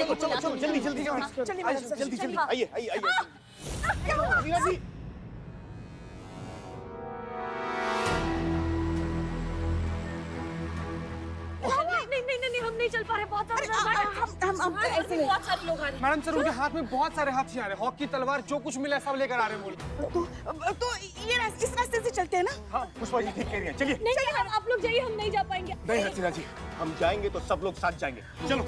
चलो चलो चलो जल्दी जल्दी जल्दी जल्दी आइए आइए आइए मीरा जी। नहीं, हम नहीं चल पा रहे, बहुत सारे हम ऐसे नहीं। बहुत सारे लोग आ रहे हैं। मैडम सर उनके हाथ में बहुत सारे हथियार है, हॉकी तलवार जो कुछ मिला सब लेकर आ रहे हैं बोल। तो ये इस रास्ते से चलते हैं ना? हाँ पुष्पा जी ठीक कह रही हैं, चलिए। नहीं, आप लोग जाइए, हम नहीं जा पाएंगे। नहीं हसीना जी, हम जाएंगे तो सब लोग साथ जाएंगे, चलो।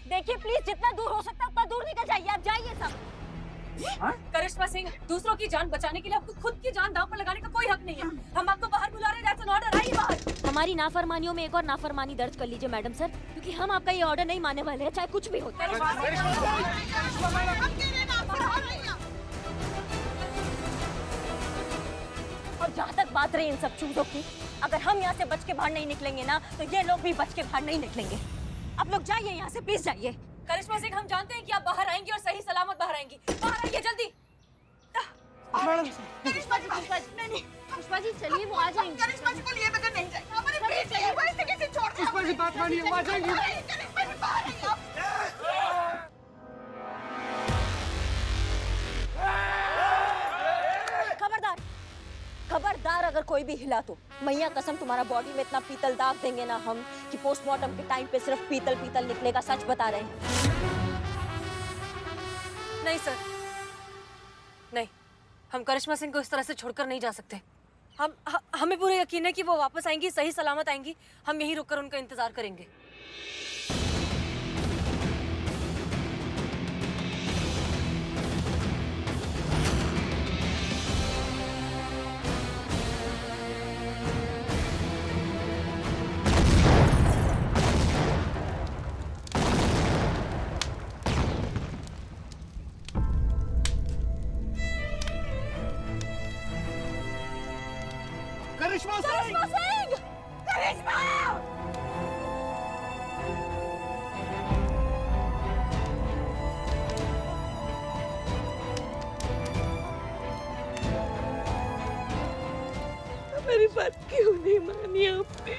देखिए प्लीज, जितना दूर हो सकता है उतना दूर निकल जाइए, आप जाइए सब। करिश्मा सिंह, दूसरों की जान बचाने के लिए आपको खुद की जान दांव पर लगाने का कोई हक नहीं है। हम आपको बाहर बुला रहे हैं, दैट्स एन ऑर्डर, आइए बाहर। हमारी नाफरमानियों में एक और नाफरमानी दर्ज कर लीजिए मैडम सर, क्योंकि हम आपका ये ऑर्डर नहीं मानने वाले हैं, चाहे कुछ भी हो। और जहाँ तक बात रही इन सब चीजों की, अगर हम यहाँ से बच के बाहर नहीं निकलेंगे ना, तो ये लोग भी बच के बाहर नहीं निकलेंगे। आप लोग जाइए यहाँ से, प्लीज जाइए। करिश्मा सिंह, हम जानते हैं कि आप बाहर आएंगी और सही सलामत बाहर आएंगी। बाहर आइए जल्दी। पुष्पा जी चलिए, वो आ जाएंगे। करिश्मा जी को लिए बगैर नहीं जाएंगे। हमारे बेटे हैं, वो ऐसे कैसे छोड़ दें? पुष्पा जी बात मानिए, वो आ जाएंगी। करिश्मा जी बाहर आइए आप। खबरदार, खबरदार, अगर कोई भी हिला तो मैया कसम तुम्हारा बॉडी में इतना पीतल दाग देंगे ना हम, कि पोस्टमार्टम के टाइम पे सिर्फ पीतल पीतल निकलेगा। सच बता रहे हैं। नहीं सर, नहीं, हम करिश्मा सिंह को इस तरह से छोड़कर नहीं जा सकते। हमें पूरा यकीन है कि वो वापस आएंगी, सही सलामत आएंगी। हम यहीं रुककर उनका इंतजार करेंगे। करिश्मा सिंह! करिश्मा! मेरी बात क्यों नहीं मानी आपने?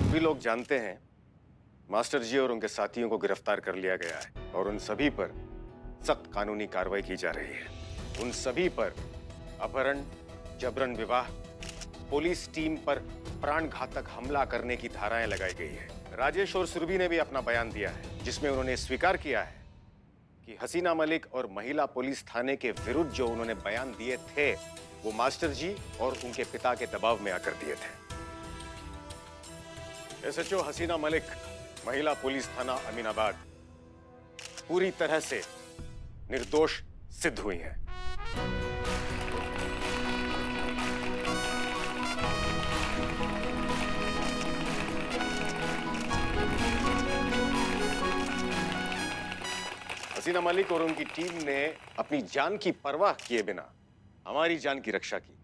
सभी लोग जानते हैं मास्टर जी और उनके साथियों को गिरफ्तार कर लिया गया है और उन सभी पर सख्त कानूनी कार्रवाई की जा रही है। उन सभी पर अपहरण, जबरन विवाह, पुलिस टीम पर प्राणघातक हमला करने की धाराएं लगाई गई है। राजेश और सुरभि ने भी अपना बयान दिया है, जिसमें उन्होंने स्वीकार किया है कि हसीना मलिक और महिला पुलिस थाने के विरुद्ध जो उन्होंने बयान दिए थे, वो मास्टर जी और उनके पिता के दबाव में आकर दिए थे। एसएचओ हसीना मलिक, महिला पुलिस थाना अमीनाबाद, पूरी तरह से निर्दोष सिद्ध हुई हैं। हसीना मलिक और उनकी टीम ने अपनी जान की परवाह किए बिना हमारी जान की रक्षा की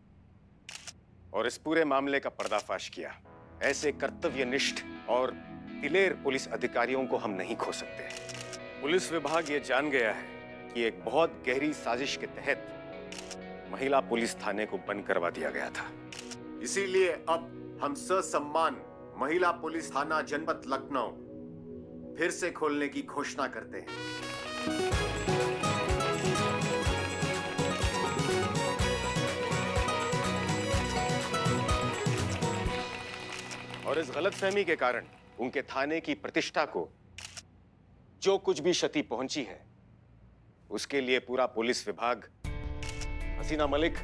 और इस पूरे मामले का पर्दाफाश किया। ऐसे कर्तव्यनिष्ठ और दिलेर पुलिस अधिकारियों को हम नहीं खो सकते। पुलिस विभाग ये जान गया है कि एक बहुत गहरी साजिश के तहत महिला पुलिस थाने को बंद करवा दिया गया था। इसीलिए अब हम ससम्मान महिला पुलिस थाना जनपद लखनऊ फिर से खोलने की घोषणा करते हैं। और इस गलतफहमी के कारण उनके थाने की प्रतिष्ठा को जो कुछ भी क्षति पहुंची है, उसके लिए पूरा पुलिस विभाग हसीना मलिक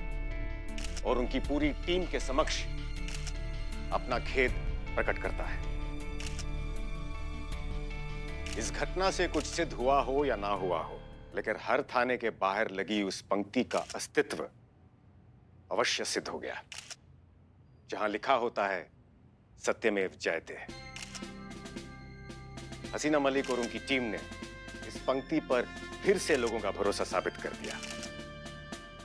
और उनकी पूरी टीम के समक्ष अपना खेद प्रकट करता है। इस घटना से कुछ सिद्ध हुआ हो या ना हुआ हो, लेकिन हर थाने के बाहर लगी उस पंक्ति का अस्तित्व अवश्य सिद्ध हो गया, जहां लिखा होता है सत्यमेव जयते। हसीना मलिक और उनकी टीम ने इस पंक्ति पर फिर से लोगों का भरोसा साबित कर दिया,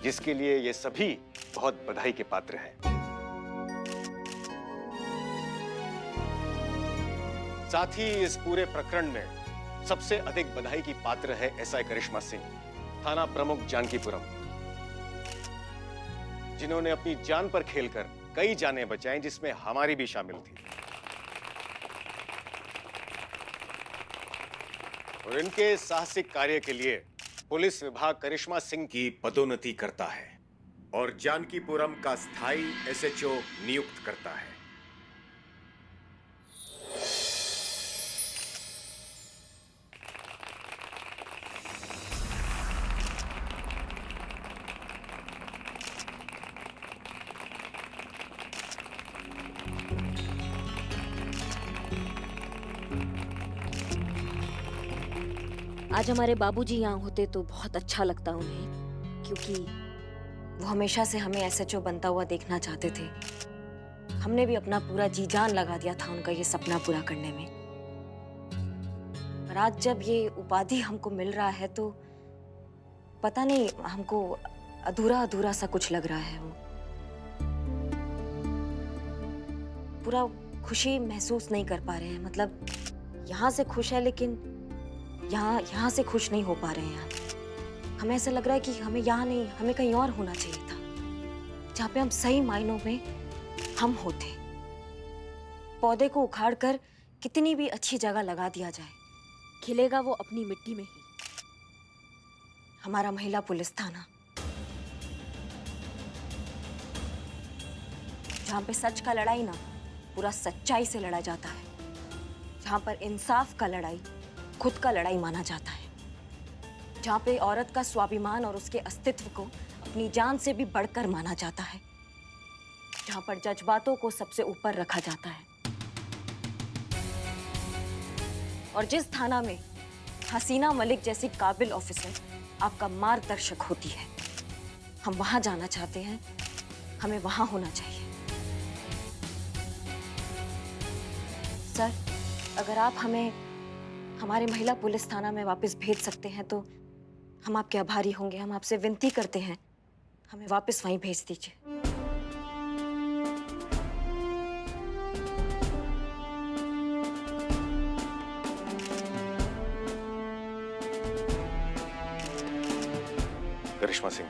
जिसके लिए ये सभी बहुत बधाई के पात्र हैं। साथ ही इस पूरे प्रकरण में सबसे अधिक बधाई की पात्र है एसआई करिश्मा सिंह, थाना प्रमुख जानकीपुरम, जिन्होंने अपनी जान पर खेलकर कई जानें बचाई, जिसमें हमारी भी शामिल थी। और इनके साहसिक कार्य के लिए पुलिस विभाग करिश्मा सिंह की पदोन्नति करता है और जानकीपुरम का स्थायी एसएचओ नियुक्त करता है। आज हमारे बाबूजी यहाँ होते तो बहुत अच्छा लगता उन्हें, क्योंकि वो हमेशा से हमें एसएचओ बनता हुआ देखना चाहते थे। हमने भी अपना पूरा जी जान लगा दिया था उनका ये सपना पूरा करने में। पर आज जब ये उपाधि हमको मिल रहा है तो पता नहीं, हमको अधूरा अधूरा सा कुछ लग रहा है। वो पूरा खुशी महसूस नहीं कर पा रहे हैं। मतलब यहाँ से खुश है, लेकिन यहाँ से खुश नहीं हो पा रहे हैं। हमें ऐसा लग रहा है कि हमें यहाँ नहीं, हमें कहीं और होना चाहिए था, जहाँ पे हम सही मायनों में हम होते। पौधे को उखाड़कर कितनी भी अच्छी जगह लगा दिया जाए, खिलेगा वो अपनी मिट्टी में ही। हमारा महिला पुलिस थाना, जहाँ पे सच का लड़ाई ना पूरा सच्चाई से लड़ा जाता है, जहाँ पर इंसाफ का लड़ाई खुद का लड़ाई माना जाता है, जहाँ पे औरत का स्वाभिमान और उसके अस्तित्व को अपनी जान से भी बढ़कर माना जाता है, जहाँ पर जज्बातों को सबसे ऊपर रखा जाता है। और जिस थाना में हसीना मलिक जैसी काबिल ऑफिसर आपका मार्गदर्शक होती है, हम वहां जाना चाहते हैं। हमें वहां होना चाहिए। सर, अगर आप हमें हमारे महिला पुलिस थाना में वापस भेज सकते हैं तो हम आपके आभारी होंगे। हम आपसे विनती करते हैं, हमें वापस वहीं भेज दीजिए। करिश्मा सिंह,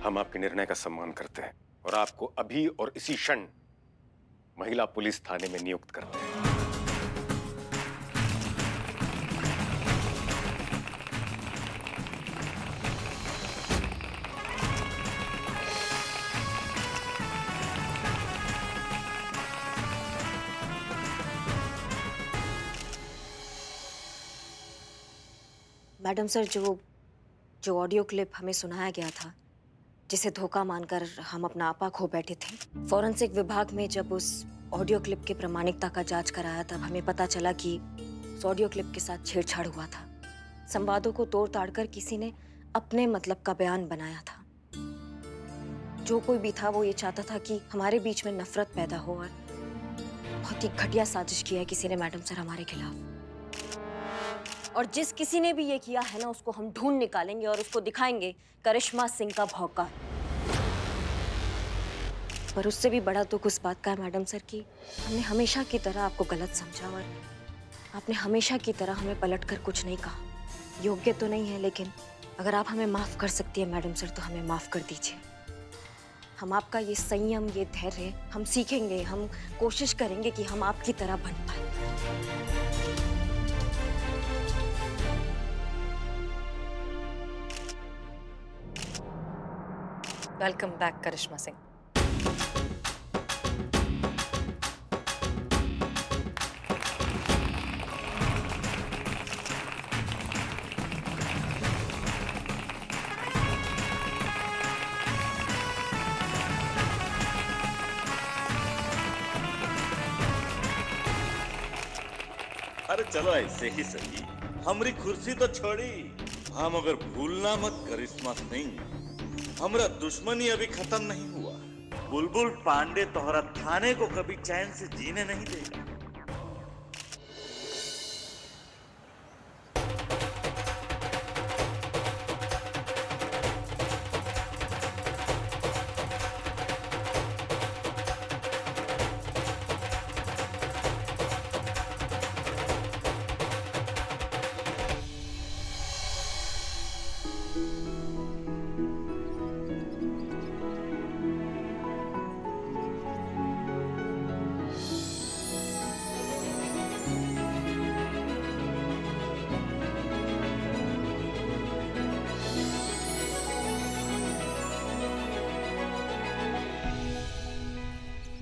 हम आपके निर्णय का सम्मान करते हैं और आपको अभी और इसी क्षण महिला पुलिस थाने में नियुक्त करते हैं। मैडम सर, जो ऑडियो क्लिप हमें सुनाया गया था, जिसे धोखा मानकर हम अपना आपा खो बैठे थे, फॉरेंसिक विभाग में जब उस ऑडियो क्लिप की प्रामाणिकता का जांच कराया, तब हमें पता चला कि उस ऑडियो क्लिप के साथ छेड़छाड़ हुआ था। संवादों को तोड़ ताड़ कर किसी ने अपने मतलब का बयान बनाया था। जो कोई भी था वो ये चाहता था कि हमारे बीच में नफरत पैदा हो, और बहुत ही घटिया साजिश की है किसी ने मैडम सर हमारे खिलाफ। और जिस किसी ने भी ये किया है ना, उसको हम ढूंढ निकालेंगे और उसको दिखाएंगे करिश्मा सिंह का भौकाल। पर उससे भी बड़ा दुख उस बात का है मैडम सर कि हमने हमेशा की तरह आपको गलत समझा, और आपने हमेशा की तरह हमें पलटकर कुछ नहीं कहा। योग्य तो नहीं है, लेकिन अगर आप हमें माफ कर सकती है मैडम सर, तो हमें माफ कर दीजिए। हम आपका ये संयम, ये धैर्य हम सीखेंगे। हम कोशिश करेंगे कि हम आपकी तरह बन पाए। वेलकम बैक करिश्मा सिंह। चलो ऐसे ही सही, हमारी कुर्सी तो छोड़ी, हम अगर भूलना मत करिश्मा सिंह, हमारा दुश्मनी अभी खत्म नहीं हुआ। बुलबुल पांडे तोहरा थाने को कभी चैन से जीने नहीं देगा।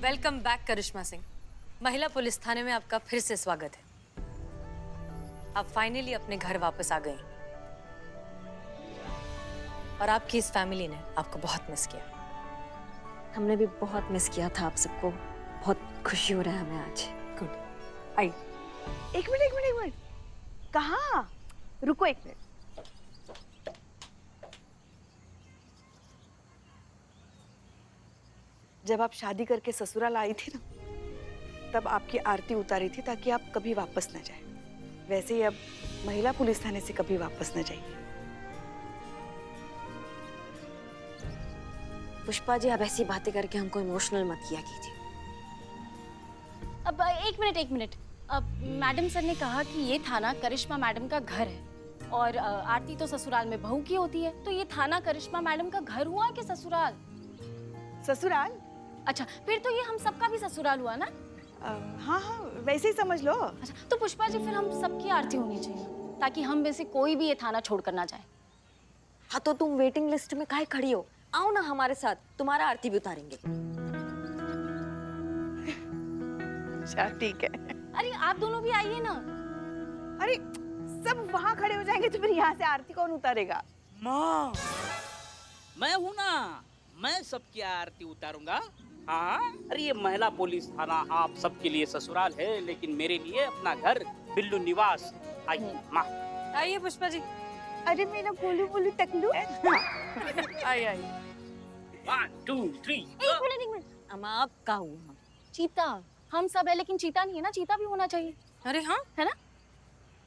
वेलकम बैक करिश्मा सिंह। महिला पुलिस थाने में आपका फिर से स्वागत है। आप फाइनली अपने घर वापस आ गई और आपकी इस फैमिली ने आपको बहुत मिस किया। हमने भी बहुत मिस किया था आप सबको। बहुत खुशी हो रहा है हमें आज। गुड। आई एक मिनट कहाँ? रुको एक मिनट। जब आप शादी करके ससुराल आई थी ना, तब आपकी आरती उतारी थी ताकि आप कभी वापस न जाए। वैसे ही अब महिला पुलिस थाने से कभी वापस न जाइए। पुष्पा जी, अब ऐसी बातें करके हमको इमोशनल मत किया कीजिए। अब एक मिनट। अब मैडम सर ने कहा कि ये थाना करिश्मा मैडम का घर है और आरती तो ससुराल में बहू की होती है, तो ये थाना करिश्मा मैडम का घर हुआ कि ससुराल? ससुराल? अच्छा, फिर तो ये हम सबका भी ससुराल हुआ ना? हाँ, वैसे ही समझ लो। अच्छा, तो पुष्पा जी फिर हम सबकी आरती होनी चाहिए ताकि हम में से कोई भी ये थाना छोड़कर ना जाए। हाँ, तो तुम वेटिंग लिस्ट में काहे खड़ी हो? आओ ना हमारे साथ, तुम्हारा आरती भी उतारेंगे। अच्छा ठीक है। अरे आप दोनों भी आइए ना। अरे सब वहाँ खड़े हो जाएंगे तो फिर यहाँ से आरती कौन उतारेगा? माँ, मैं हूँ ना, मैं सबकी आरती उतारूंगा। हाँ, अरे ये महिला पुलिस थाना आप सबके लिए ससुराल है, लेकिन मेरे लिए अपना घर बिल्लू निवास। आइए माँ। आइए पुष्पा जी। अरे मेरा बोलू टकलू। आइए। 1 2 3। एक मिनट। अम्मा, आप का हुआ? चीता, हम सब है लेकिन चीता नहीं है ना, चीता भी होना चाहिए। अरे हाँ, है ना?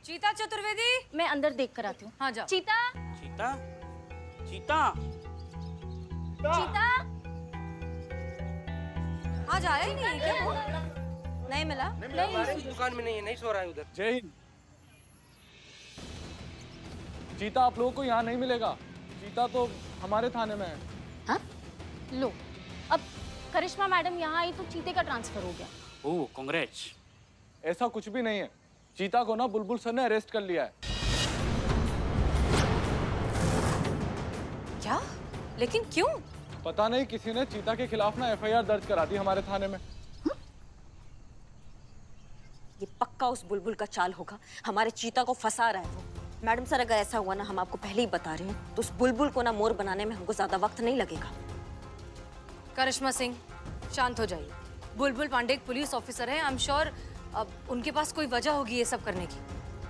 चीता चतुर्वेदी। मैं अंदर देख कर आती हूँ। हाँ जाओ। चीता, चीता, चीता, चीता। आज आया ही नहीं क्या वो? नहीं मिला? नहीं, दुकान में नहीं है, नहीं सो रहा है उधर। जय हिंद। चीता आप लोगों को यहाँ नहीं मिलेगा। चीता तो हमारे थाने में है। हाँ? लो, अब करिश्मा मैडम यहाँ आई तो चीते का ट्रांसफर हो गया। ओह कांग्रेस। ऐसा कुछ भी नहीं है। चीता को ना बुलबुल सर ने अरेस्ट कर लिया है। क्या? लेकिन क्यों? पता नहीं, किसी ने चीता के खिलाफ ना एफआईआर दर्ज करा दी हमारे थाने में। ये पक्का उस बुलबुल का चाल होगा। हमारे चीता को फंसा रहा है वो। मैडम सर, अगर ऐसा हुआ ना, हम आपको पहले ही बता रहे हैं, तो उस बुलबुल को ना मोर बनाने में हमको ज्यादा वक्त नहीं लगेगा। करिश्मा सिंह, शांत हो जाइए। बुलबुल पांडे एक पुलिस ऑफिसर है। आई एम श्योर अब उनके पास कोई वजह होगी ये सब करने की।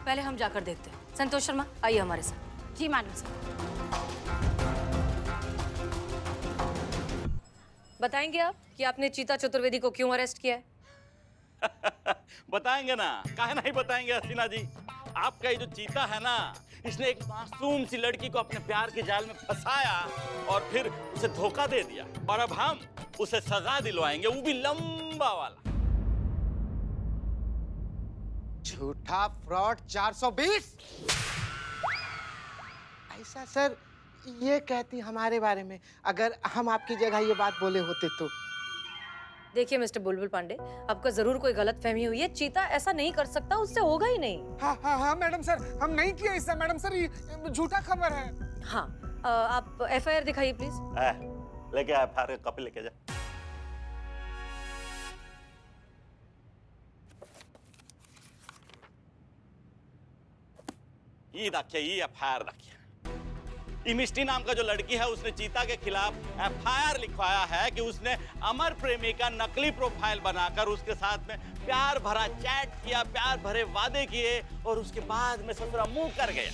पहले हम जाकर देखते हैं। संतोष शर्मा, आइए हमारे साथ। जी मैडम सर। बताएंगे आप कि आपने चीता चतुर्वेदी को क्यों अरेस्ट किया है? बताएंगे ना, काहे नहीं बताएंगे हसीना जी। आपका ये जो चीता है ना, इसने एक मासूम सी लड़की को अपने प्यार के जाल में फंसाया और फिर उसे धोखा दे दिया, और अब हम उसे सजा दिलवाएंगे, वो भी लंबा वाला। झूठा फ्रॉड 420। ऐसा सर ये कहती हमारे बारे में, अगर हम आपकी जगह ये बात बोले होते तो। देखिए मिस्टर बुलबुल पांडे, आपको जरूर कोई गलतफहमी हुई है। चीता ऐसा नहीं कर सकता, उससे होगा ही नहीं। हाँ मैडम सर, हम नहीं किया इससे। मैडम सर, ये झूठा खबर है। हाँ, आप एफआईआर दिखाइए प्लीज। लेके आया, फार कॉपी लेके जा। ये देखिए, ये एफआईआर देखिए। ये मिष्टी नाम का जो लड़की है उसने चीता के खिलाफ FIR लिखवाया है कि उसने अमर प्रेमी का नकली प्रोफाइल बनाकर उसके साथ में प्यार भरा चैट किया, प्यार भरे वादे किए और उसके बाद में ससुरा मुंह कर गया।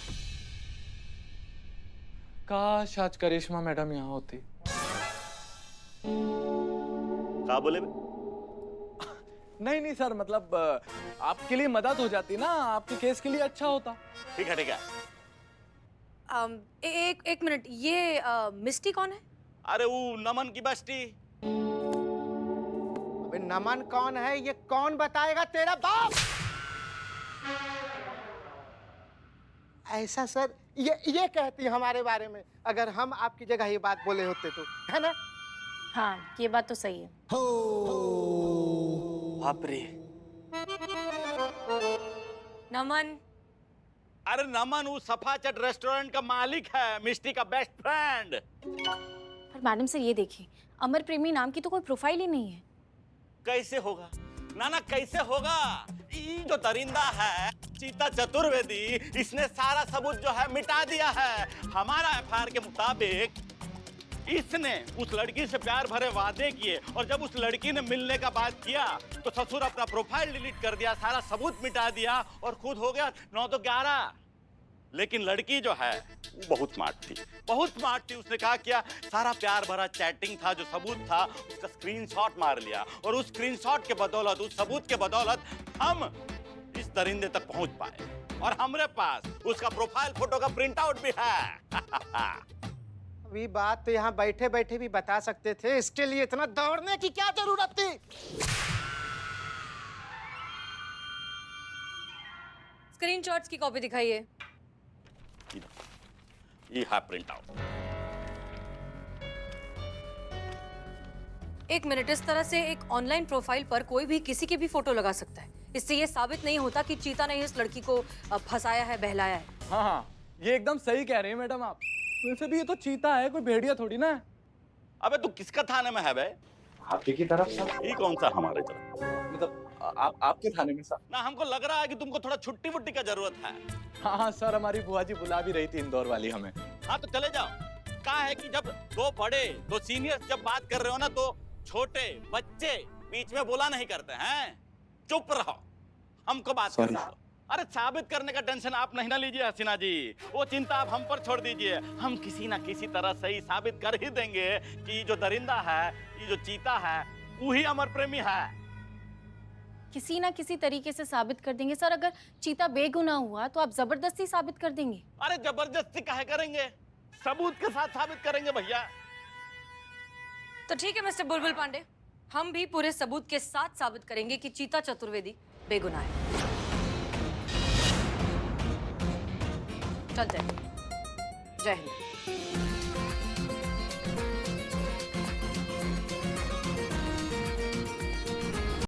काश आज करिश्मा मैडम यहाँ होती। क्या बोले बे? नहीं सर, मतलब आपके लिए मदद हो जाती ना, आपके केस के लिए अच्छा होता। ठीक है ठीक है। एक मिनट, ये मिस्टी कौन है? अरे वो नमन की बस्ती। अबे नमन कौन है ये कौन बताएगा? तेरा बाप। ऐसा सर ये कहती हमारे बारे में, अगर हम आपकी जगह ये बात बोले होते तो, है ना? हाँ, ये बात तो सही है। बाप रे। नमन, अरे नमन वो सफाचट रेस्टोरेंट का मालिक है, मिष्टी का बेस्ट फ्रेंड। पर मैडम सर ये देखिए, अमर प्रेमी नाम की तो कोई प्रोफाइल ही नहीं है। कैसे होगा ना कैसे होगा? ये जो दरिंदा है चीता चतुर्वेदी, इसने सारा सबूत जो है मिटा दिया है। हमारा FIR के मुताबिक इसने उस लड़की से प्यार भरे वादे किए और जब उस लड़की ने मिलने का बात किया तो ससुर अपना प्रोफाइल डिलीट कर दिया, सारा सबूत मिटा दिया और खुद हो गया 9 तो 11। लेकिन लड़की जो है वो बहुत स्मार्ट थी, बहुत स्मार्ट थी। उसने क्या किया, सारा प्यार भरा चैटिंग था जो सबूत था उसका स्क्रीनशॉट मार लिया और उस स्क्रीनशॉट के बदौलत, उस सबूत के बदौलत हम इस दरिंदे तक पहुंच पाए और हमारे पास उसका प्रोफाइल फोटो का प्रिंट आउट भी है। अभी बात तो यहाँ बैठे बैठे भी बता सकते थे, इसके लिए इतना दौड़ने की क्या जरूरत थी? स्क्रीनशॉट्स की कॉपी दिखाइए। ये है प्रिंट आउट। एक मिनट, इस तरह से एक ऑनलाइन प्रोफाइल पर कोई भी किसी की भी फोटो लगा सकता है। इससे ये साबित नहीं होता कि चीता ने इस लड़की को फंसाया है, बहलाया है। हाँ, ये एकदम सही कह रही है मैडम आप। वैसे भी ये तो चीता है, कोई भेड़िया थोड़ी ना है। अबे तू किसका थाने में है बे? आपके की तरफ सर। ये कौन सा हमारे तरफ? मतलब आपके थाने में सर। ना हमको लग रहा है कि तुमको थोड़ा छुट्टी वुट्टी का जरूरत है। हाँ सर, हमारी बुआ जी बुला भी रही थी इंदौर वाली हमें। हाँ तो चले जाओ। क्या है कि जब दो बड़े, दो सीनियर जब बात कर रहे हो ना तो छोटे बच्चे बीच में बोला नहीं करते हैं। चुप रहो, हमको बात करने दो। अरे साबित करने का टेंशन आप नहीं ना लीजिए हसीना जी, वो चिंता आप हम पर छोड़ दीजिए। हम किसी ना किसी तरह से ही साबित कर ही देंगे कि ये जो दरिंदा है, ये जो चीता है, वही अमर प्रेमी है। किसी ना किसी तरीके से साबित कर देंगे सर। अगर चीता बेगुनाह हुआ तो आप जबरदस्ती साबित कर देंगे? अरे जबरदस्ती काहे करेंगे, सबूत के साथ साबित करेंगे भैया। तो ठीक है मिस्टर बुलबुल पांडे, हम भी पूरे सबूत के साथ साबित करेंगे कि चीता चतुर्वेदी बेगुनाह है। चलते हैं। जय हिंद।